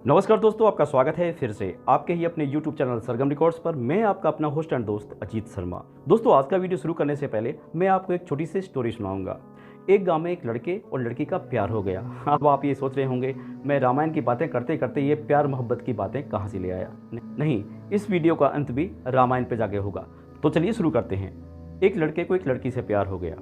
नमस्कार दोस्तों, आपका स्वागत है फिर से आपके ही अपने YouTube चैनल सरगम रिकॉर्ड्स पर। मैं आपका अपना होस्ट एंड दोस्त अजीत शर्मा। दोस्तों, आज का वीडियो शुरू करने से पहले मैं आपको एक छोटी सी स्टोरी सुनाऊंगा। एक गांव में एक लड़के और लड़की का प्यार हो गया। अब आप ये सोच रहे होंगे मैं रामायण की बातें करते करते ये प्यार मोहब्बत की बातें कहाँ से ले आया। नहीं, इस वीडियो का अंत भी रामायण पे जाके होगा। तो चलिए शुरू करते हैं। एक लड़के को एक लड़की से प्यार हो गया।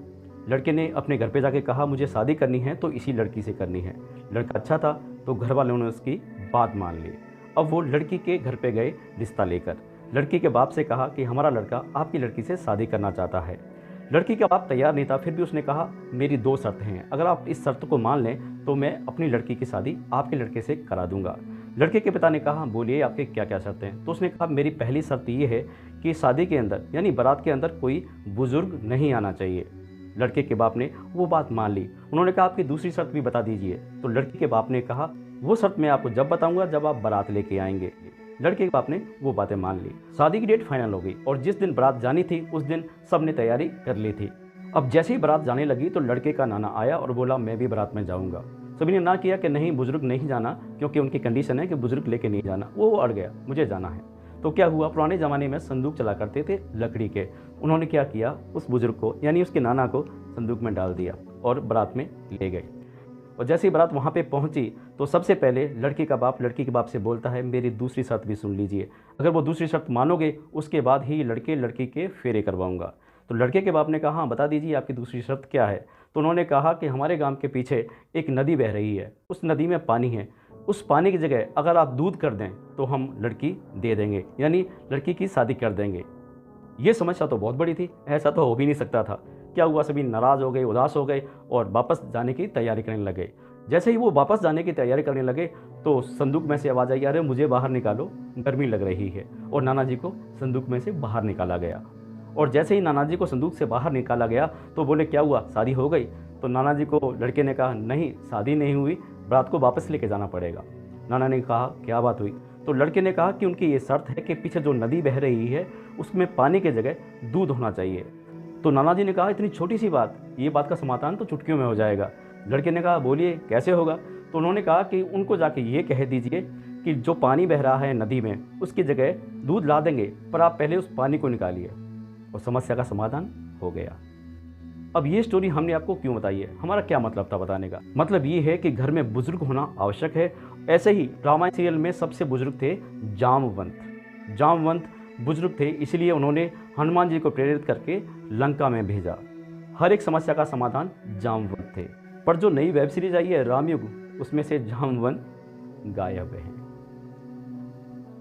लड़के ने अपने घर पे जाके कहा मुझे शादी करनी है तो इसी लड़की से करनी है। लड़का अच्छा था तो घर वालों ने उसकी बात मान ली। अब वो लड़की के घर पे गए रिश्ता लेकर। लड़की के बाप से कहा कि हमारा लड़का आपकी लड़की से शादी करना चाहता है। लड़की का बाप तैयार नहीं था, फिर भी उसने कहा मेरी दो शर्त हैं, अगर आप इस शर्त को मान लें तो मैं अपनी लड़की की शादी आपके लड़के से करा दूंगा। लड़के के पिता ने कहा बोलिए आपके क्या क्या शर्तें हैं। तो उसने कहा मेरी पहली शर्त ये है कि शादी के अंदर यानी बारात के अंदर कोई बुजुर्ग नहीं आना चाहिए। लड़के के बाप ने वो बात मान ली। उन्होंने कहा आपकी दूसरी शर्त भी बता दीजिए। तो लड़की के बाप ने कहा वो शर्त मैं आपको जब बताऊंगा जब आप बारात लेके आएंगे। लड़के के बाप ने वो बातें मान ली। शादी की डेट फाइनल हो गई और जिस दिन बारात जानी थी उस दिन सब ने तैयारी कर ली थी। अब जैसे ही बारात जाने लगी तो लड़के का नाना आया और बोला मैं भी बारात में जाऊंगा। सभी ने ना किया कि नहीं, बुजुर्ग नहीं जाना, क्योंकि उनकी कंडीशन है कि बुजुर्ग लेके नहीं जाना। वो अड़ गया, मुझे जाना है। तो क्या हुआ, पुराने ज़माने में संदूक चला करते थे लकड़ी के। उन्होंने क्या किया, उस बुजुर्ग को यानी उसके नाना को संदूक में डाल दिया और बारात में ले गए। और जैसे ही बारात वहाँ पे पहुँची तो सबसे पहले लड़की का बाप लड़की के बाप से बोलता है मेरी दूसरी शर्त भी सुन लीजिए, अगर वो दूसरी शर्त मानोगे उसके बाद ही लड़के लड़की के फेरे करवाऊंगा। तो लड़के के बाप ने कहा हाँ बता दीजिए आपकी दूसरी शर्त क्या है। तो उन्होंने कहा कि हमारे गांव के पीछे एक नदी बह रही है, उस नदी में पानी है, उस पानी की जगह अगर आप दूध कर दें तो हम लड़की दे देंगे, यानी लड़की की शादी कर देंगे। ये समस्या तो बहुत बड़ी थी, ऐसा तो हो भी नहीं सकता था। क्या हुआ, सभी नाराज़ हो गए, उदास हो गए और वापस जाने की तैयारी करने लगे। जैसे ही वो वापस जाने की तैयारी करने लगे तो संदूक में से आवाज़ आई अरे मुझे बाहर निकालो, गर्मी लग रही है। और नाना जी को संदूक में से बाहर निकाला गया। और जैसे ही नाना जी को संदूक से बाहर निकाला गया तो बोले क्या हुआ, शादी हो गई। तो नाना जी को लड़के ने कहा नहीं, शादी नहीं हुई, बारात को वापस लेके जाना पड़ेगा। नाना ने कहा क्या बात हुई। तो लड़के ने कहा कि उनकी ये शर्त है कि पीछे जो नदी बह रही है उसमें पानी की जगह दूध होना चाहिए। तो नाना जी ने कहा इतनी छोटी सी बात, ये बात का समाधान तो चुटकियों में हो जाएगा। लड़के ने कहा बोलिए कैसे होगा। तो उन्होंने कहा कि उनको जाके ये कह दीजिए कि जो पानी बह रहा है नदी में उसकी जगह दूध ला देंगे, पर आप पहले उस पानी को निकालिए। और समस्या का समाधान हो गया। अब ये स्टोरी हमने आपको क्यों बताई है, हमारा क्या मतलब था बताने का। मतलब ये है कि घर में बुजुर्ग होना आवश्यक है। ऐसे ही रामायण सीरियल में सबसे बुजुर्ग थे जामवंत। जामवंत बुजुर्ग थे, इसलिए उन्होंने हनुमान जी को प्रेरित करके लंका में भेजा। हर एक समस्या का समाधान जामवंत थे। पर जो नई वेब सीरीज आई है रामयुग, उसमें से जामवंत गायब है।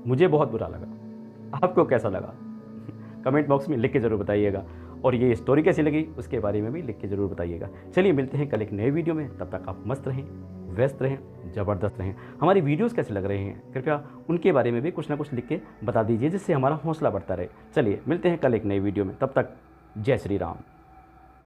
मुझे बहुत बुरा लगा, आपको कैसा लगा कमेंट बॉक्स में लिख के जरूर बताइएगा। और ये स्टोरी कैसी लगी उसके बारे में भी लिख के जरूर बताइएगा। चलिए मिलते हैं कल एक नए वीडियो में, तब तक आप मस्त रहें, व्यस्त रहें, ज़बरदस्त रहें। हमारी वीडियोस कैसे लग रहे हैं कृपया उनके बारे में भी कुछ ना कुछ लिख के बता दीजिए, जिससे हमारा हौसला बढ़ता रहे। चलिए मिलते हैं कल एक नई वीडियो में, तब तक जय श्री राम।